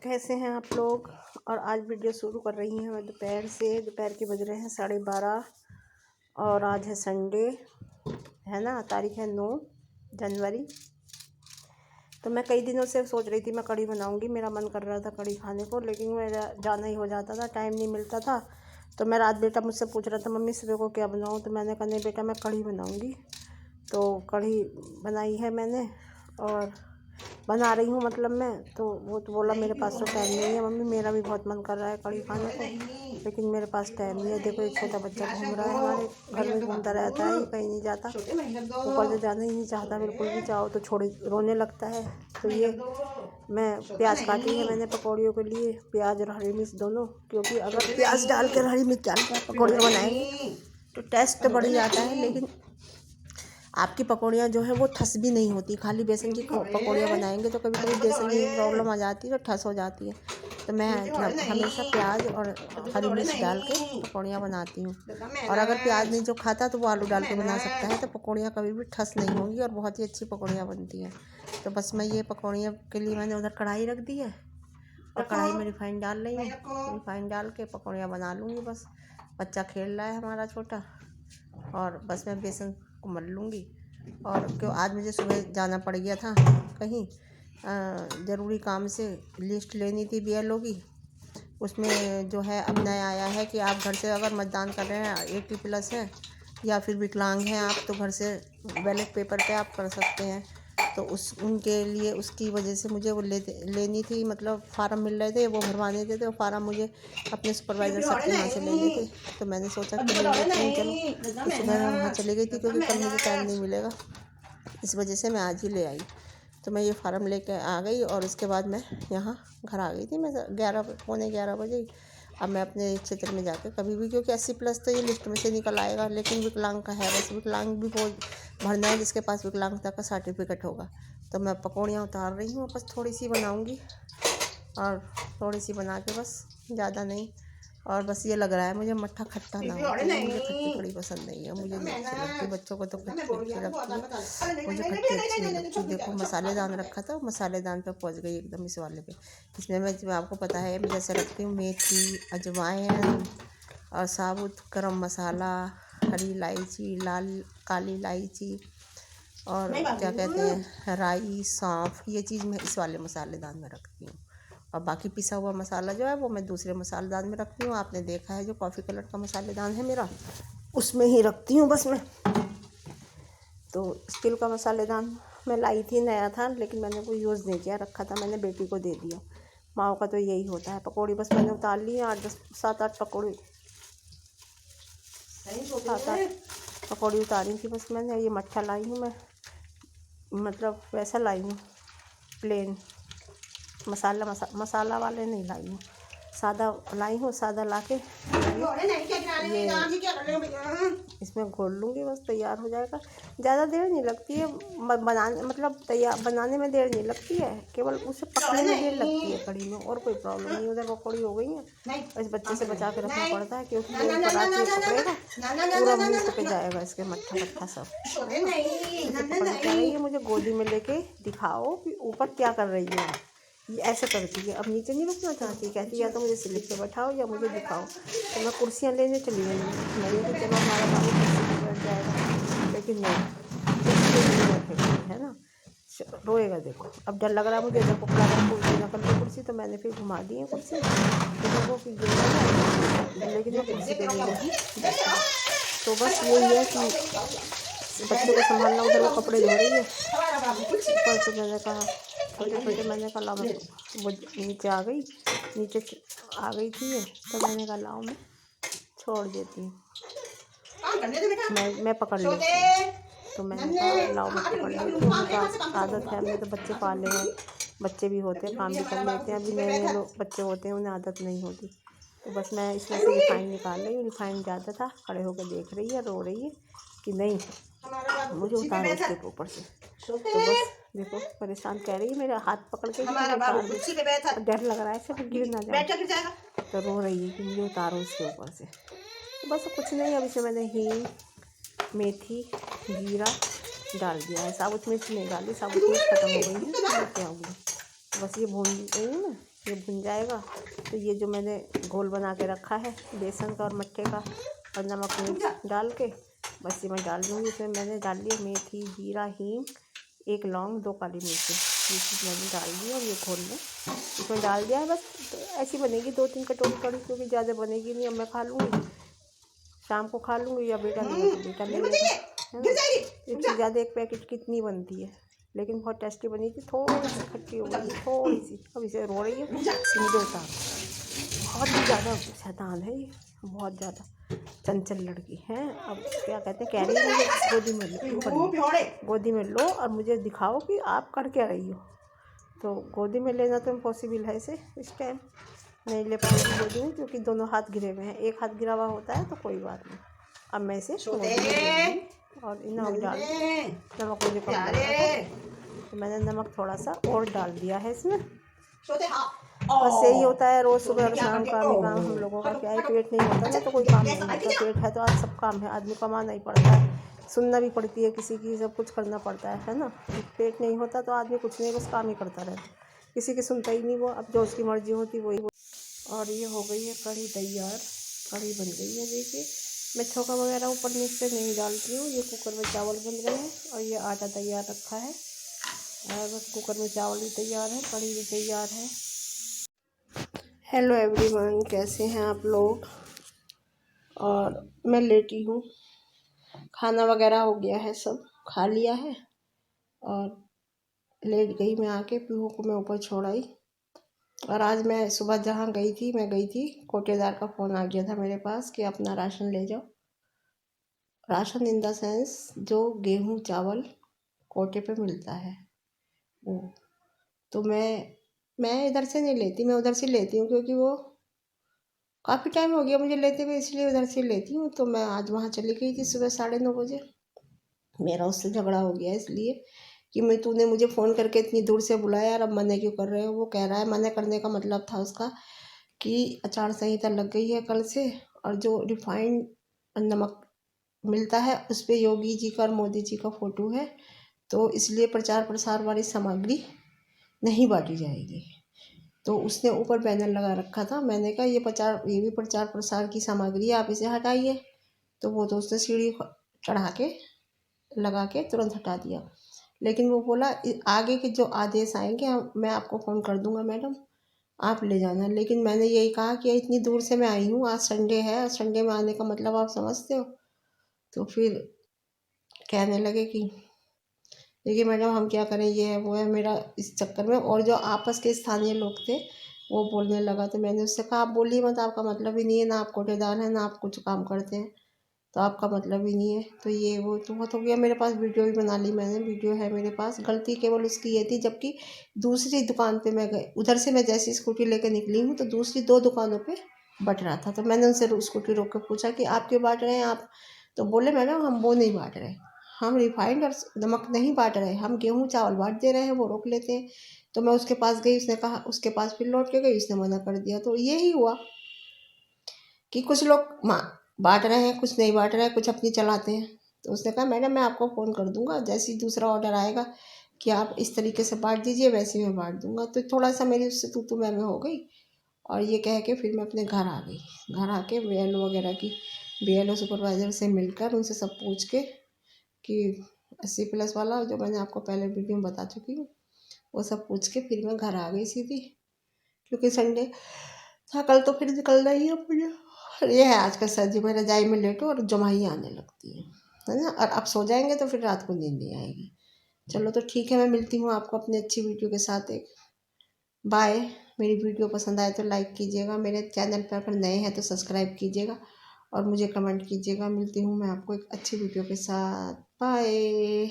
कैसे हैं आप लोग। और आज वीडियो शुरू कर रही हैं मैं दोपहर से। दोपहर के बज रहे हैं 12:30 और आज है संडे, है ना। तारीख है 9 जनवरी। तो मैं कई दिनों से सोच रही थी मैं कढ़ी बनाऊंगी। मेरा मन कर रहा था कढ़ी खाने को, लेकिन मेरा जाना ही हो जाता था, टाइम नहीं मिलता था। तो मैं रात बेटा मुझसे पूछ रहा था मम्मी सुबह को क्या बनाऊँ, तो मैंने कहा नहीं बेटा मैं कढ़ी बनाऊँगी। तो कढ़ी बनाई है मैंने और बना रही हूँ, मतलब मैं तो वो तो बोला मेरे पास तो टाइम नहीं है मम्मी, मेरा भी बहुत मन कर रहा है कढ़ी खाने को, लेकिन मेरे पास टाइम नहीं है। देखो एक छोटा बच्चा घूम रहा है, हमारे घर में घूमता रहता है, कहीं नहीं जाता, ऊपर से जाना ही नहीं चाहता बिल्कुल भी। चाहो तो छोड़ रोने लगता है। तो ये मैं प्याज काटी है मैंने पकौड़ियों के लिए, प्याज और हरी मिर्च दोनों, क्योंकि अगर प्याज डाल कर हरी मिर्च डाल कर पकौड़ियाँ बनाएंगे तो टेस्ट बढ़ जाता है। लेकिन आपकी पकौड़ियाँ जो है वो ठस भी नहीं होती। खाली बेसन की पकौड़ियाँ बनाएंगे तो कभी कभी बेसन की प्रॉब्लम आ जाती है, तो ठस हो जाती है। तो मैं हमेशा प्याज और हरी मिर्च डाल के पकौड़ियाँ बनाती हूँ। और अगर प्याज नहीं जो खाता तो वो आलू डाल के बना सकता है, तो पकौड़ियाँ कभी भी ठस नहीं होंगी और बहुत ही अच्छी पकौड़ियाँ बनती हैं। तो बस मैं ये पकौड़ियाँ के लिए मैंने उधर कढ़ाई रख दी है और कढ़ाई में रिफाइंड डाल रही हूँ। रिफाइंड डाल के पकौड़ियाँ बना लूँगी। बस बच्चा खेल रहा है हमारा छोटा, और बस मैं बेसन को मल लूँगी। और क्यों आज मुझे सुबह जाना पड़ गया था कहीं ज़रूरी काम से, लिस्ट लेनी थी BLO की। उसमें जो है अब नया आया है कि आप घर से अगर मतदान कर रहे हैं 80+ है या फिर विकलांग हैं आप, तो घर से बैलेट पेपर पे आप कर सकते हैं। तो उनके लिए उसकी वजह से मुझे वो लेनी थी, मतलब फार्म मिल रहे थे वो भरवाने थे, तो फार्म मुझे अपने सुपरवाइज़र साहब के यहाँ से लेने थे। तो मैंने सोचा कि ले लेती हूँ, चलो। तो सुबह मैं वहाँ चली गई थी क्योंकि कल मुझे टाइम नहीं मिलेगा, इस वजह से मैं आज ही ले आई। तो मैं ये फार्म लेके आ गई और उसके बाद मैं यहाँ घर आ गई थी। मैं 11 बजे। अब मैं अपने क्षेत्र में जाकर कभी भी, क्योंकि 80+ तो ये लिस्ट में से निकल आएगा, लेकिन विकलांग का है, बस विकलांग भी वो भरना है जिसके पास विकलांगता का सर्टिफिकेट होगा। तो मैं पकौड़ियाँ उतार रही हूँ, बस थोड़ी सी बनाऊँगी और थोड़ी सी बना के बस, ज़्यादा नहीं। और बस ये लग रहा है मुझे मट्ठा खट्टा ना हो, तो मुझे खट्टी कढ़ी पसंद नहीं है, मुझे नहीं अच्छी लगती। बच्चों को तो खट्टी अच्छी लगती है, मुझे खट्टी अच्छी नहीं लगती। देखो मसालेदान रखा था, मसालेदान पे पहुंच गई एकदम इस वाले पे। इसमें मैं आपको पता है मैं जैसे रखती हूँ मेथी, अजवाइन और साबुत गरम मसाला, हरी इलायची, काली इलायची और क्या कहते हैं राई, सौंफ, ये चीज़ मैं इस वाले मसालेदान में रखती हूँ। और बाकी पिसा हुआ मसाला जो है वो मैं दूसरे मसालेदान में रखती हूँ। आपने देखा है जो कॉफ़ी कलर का मसालेदान है मेरा, उसमें ही रखती हूँ बस मैं। तो स्टील का मसालेदान मैं लाई थी, नया था, लेकिन मैंने कोई यूज़ नहीं किया, रखा था मैंने, बेटी को दे दिया। माओ का तो यही होता है। पकौड़ी बस मैंने उतार ली है 7-8 पकौड़ी, 7-8 पकौड़ी उतारी थी बस मैंने। ये मट्ठा लाई हूँ मैं, मतलब वैसा लाई हूँ प्लेन, मसाला वाले नहीं लाई हूँ, सादा लाई हूँ। सादा ला के ये इसमें घोल लूँगी, बस तैयार हो जाएगा। ज़्यादा देर नहीं लगती है बनाने, मतलब तैयार बनाने में देर नहीं लगती है, केवल उसे पकने में देर लगती है कढ़ी में, और कोई प्रॉब्लम नहीं। उधर पकौड़ी हो गई है, इस बच्चे से बचा के रखना पड़ता है क्योंकि ये पकड़ेगा पूरा मुँह पे जाएगा इसके, मट्ठा सब पकड़ के आ रही है। मुझे गोदी में लेके दिखाओ कि ऊपर क्या कर रही है। ये ऐसे करती है, अब नीचे नहीं रुकना चाहती, कहती है या तो मुझे स्लिप पे बैठाओ या मुझे दिखाओ। तो मैं कुर्सियाँ लेने चली गई, मैंने कि चलो हमारा बाबू कुर्सी पर बैठ जाएगा, लेकिन नहीं, बैठेगा, है ना, रोएगा। देखो अब डर लग रहा है मुझे, जब पकड़ा रहा कुर्सी न कर कुर्सी, तो मैंने फिर घुमा दी है कुर्सी, तो कि गिर जाए, लेकिन मैं कुर्सी पर नहीं गई। तो बस यही है कि बच्चे को संभालना, उधर वो कपड़े धो रही है, ऊपर से मैंने कहा छोटे मैंने कहा लाओ, वो नीचे आ गई थी ये, तो मैंने कहा लाओ मैं छोड़ देती हूँ, मैं पकड़ लेती हूँ। तो मैंने कहा लाओ मैं पकड़ लेती हूँ, आदत है, हमने तो बच्चे पाले हैं, बच्चे भी होते हैं, काम भी कर लेते हैं। अभी नए नए लोग बच्चे होते हैं, उन्हें आदत नहीं होती। तो बस मैं इसमें से रिफाइंड निकाल रही हूँ, रिफाइंड ज़्यादा था, खड़े होकर देख रही है, रो रही है कि नहीं मुझे उतारो उसके ऊपर से। तो बस देखो परेशान कर रही है, मेरा हाथ पकड़ के डर लग रहा है ऐसे गिर ना जाए, तो रो रही है कि मुझे उतारो उसके ऊपर से। तो बस कुछ नहीं, अब इसे मैंने हींग, मेथी, जीरा डाल दिया है, साबुत मिर्च नहीं डाली, साबुत मिर्च खत्म हो गई है, क्या होगी। बस ये भून रही हूँ ना, ये भुन जाएगा तो ये जो मैंने घोल बना के रखा है बेसन का और मट्ठे का और नमक मिर्च डाल के बस ये मैं डाल दूँगी। इसमें मैंने डाल लिया मेथी, जीरा, हींग, 1 लौंग, 2 काली मिर्च, ये चीज़ मैंने डाल दी और ये घोल में इसमें डाल दिया है। बस तो ऐसी बनेगी 2-3 कटोरी कड़ी, क्योंकि ज़्यादा बनेगी नहीं। अब मैं खा लूँगी, शाम को खा लूँगी या बेटा लेगा तो बेटा ले लेगा, है ना। इतनी ज़्यादा एक पैकेट कितनी बनती है, लेकिन बहुत टेस्टी बनी थी। थोड़ी सी खट्टी हो गई, थोड़ी सी। अब इसे रो रही है, मुझे उतार। बहुत ही ज़्यादा शैतान है ये, बहुत ज़्यादा चंचल लड़की है। अब क्या कहते हैं, कह रही है मुझे गोदी में लो, गोदी में लो और मुझे दिखाओ कि आप कर क्या रही हो। तो गोदी में लेना तो इम्पॉसिबल है इसे, इस टाइम नहीं ले पाऊँगी गोदी में, क्योंकि दोनों हाथ गिरे हुए हैं। एक हाथ गिरा हुआ होता है तो कोई बात नहीं। अब मैं इसे गोदी में ले लूँगी और नमक डाल, नमक मुझे कम लग रहा था तो मैंने नमक थोड़ा सा और डाल दिया है इसमें। बस यही होता है रोज़ सुबह और शाम काम ही काम। हम लोगों का क्या है, पेट नहीं होता ना तो कोई काम नहीं होता। पेट है तो आज सब काम है, आदमी कमाना ही पड़ता है, सुनना भी पड़ती है किसी की, सब कुछ करना पड़ता है ना। पेट नहीं होता तो आदमी कुछ नहीं, बस काम ही करता रहता, किसी की सुनता ही नहीं वो। अब जो उसकी मर्जी होती वही। और ये हो गई है कढ़ी तैयार, कढ़ी बन गई है। देखिए मैं छोका वगैरह ऊपर नीचे नहीं डालती हूँ। ये कुकर में चावल बन रहे हैं और ये आटा तैयार रखा है और बस कुकर में चावल भी तैयार है, कढ़ी भी तैयार है। हेलो एवरीवन, कैसे हैं आप लोग। और मैं लेटी हूँ, खाना वगैरह हो गया है, सब खा लिया है और लेट गई मैं आके। पीहू को मैं ऊपर छोड़ आई। और आज मैं सुबह जहाँ गई थी, मैं गई थी, कोटेदार का फ़ोन आ गया था मेरे पास कि अपना राशन ले जाओ। राशन इन द सेंस जो गेहूँ चावल कोटे पे मिलता है वो। तो मैं इधर से नहीं लेती, मैं उधर से लेती हूँ, क्योंकि वो काफ़ी टाइम हो गया मुझे लेते हुए, इसलिए उधर से लेती हूँ। तो मैं आज वहाँ चली गई थी सुबह 9:30 बजे। मेरा उससे झगड़ा हो गया इसलिए कि तूने मुझे फ़ोन करके इतनी दूर से बुलाया और अब मना क्यों कर रहे हो। वो कह रहा है, मना करने का मतलब था उसका कि आचार संहिता लग गई है कल से और जो रिफाइंड नमक मिलता है उस पर योगी जी का और मोदी जी का फ़ोटो है, तो इसलिए प्रचार प्रसार वाली सामग्री नहीं बांटी जाएगी। तो उसने ऊपर बैनर लगा रखा था। मैंने कहा ये भी प्रचार प्रसार की सामग्री है, आप इसे हटाइए। तो वो तो उसने सीढ़ी चढ़ा के लगा के तुरंत हटा दिया। लेकिन वो बोला आगे के जो आदेश आएंगे मैं आपको फ़ोन कर दूंगा मैडम, आप ले जाना। लेकिन मैंने यही कहा कि इतनी दूर से मैं आई हूँ, आज संडे है, संडे में आने का मतलब आप समझते हो। तो फिर कहने लगे कि देखिए मैडम हम क्या करें, ये है वो है, मेरा इस चक्कर में। और जो आपस के स्थानीय लोग थे वो बोलने लगा। तो मैंने उससे कहा आप बोलिए मत, आपका मतलब ही नहीं है, ना आप कोटेदार हैं ना आप कुछ काम करते हैं, तो आपका मतलब ही नहीं है। तो ये वो तो बहुत हो गया। मेरे पास वीडियो भी बना ली मैंने, वीडियो है मेरे पास। गलती केवल उसकी ये थी, जबकि दूसरी दुकान पे मैं गई, उधर से मैं जैसी स्कूटी लेकर निकली हूँ तो दूसरी 2 दुकानों पे बट रहा था। तो मैंने उनसे स्कूटी रोक कर पूछा कि आप क्यों बांट रहे हैं आप। तो बोले मैडम हम वो नहीं बांट रहे, हम रिफाइंड और नमक नहीं बांट रहे, हम गेहूँ चावल बांट दे रहे हैं, वो रोक लेते हैं। तो मैं उसके पास गई, उसने कहा, उसके पास फिर लौट के गई, उसने मना कर दिया। तो यही हुआ कि कुछ लोग बांट रहे हैं, कुछ नहीं बांट रहे हैं, कुछ अपनी चलाते हैं। तो उसने कहा मैडम मैं आपको फ़ोन कर दूंगा, जैसे ही दूसरा ऑर्डर आएगा कि आप इस तरीके से बांट दीजिए, वैसे ही मैं बांट दूंगा। तो थोड़ा सा मेरी उससे तू मैं हो गई और ये कह के फिर मैं अपने घर आ गई। घर आके BLO वगैरह की, BLO सुपरवाइज़र से मिलकर उनसे सब पूछ के कि 80+ वाला जो मैंने आपको पहले वीडियो में बता चुकी हूँ, वो सब पूछ के फिर मैं घर आ गई सीधी, क्योंकि संडे था कल तो फिर निकलना ही है मुझे। और ये है आज का सर्दी में, रजाई में लेटो और जमाई आने लगती है ना। और अब सो जाएंगे तो फिर रात को नींद नहीं आएगी। चलो तो ठीक है, मैं मिलती हूँ आपको अपनी अच्छी वीडियो के साथ एक। बाय। मेरी वीडियो पसंद आए तो लाइक कीजिएगा, मेरे चैनल पर अगर नए हैं तो सब्सक्राइब कीजिएगा और मुझे कमेंट कीजिएगा। मिलती हूँ मैं आपको एक अच्छी वीडियो के साथ। बाय।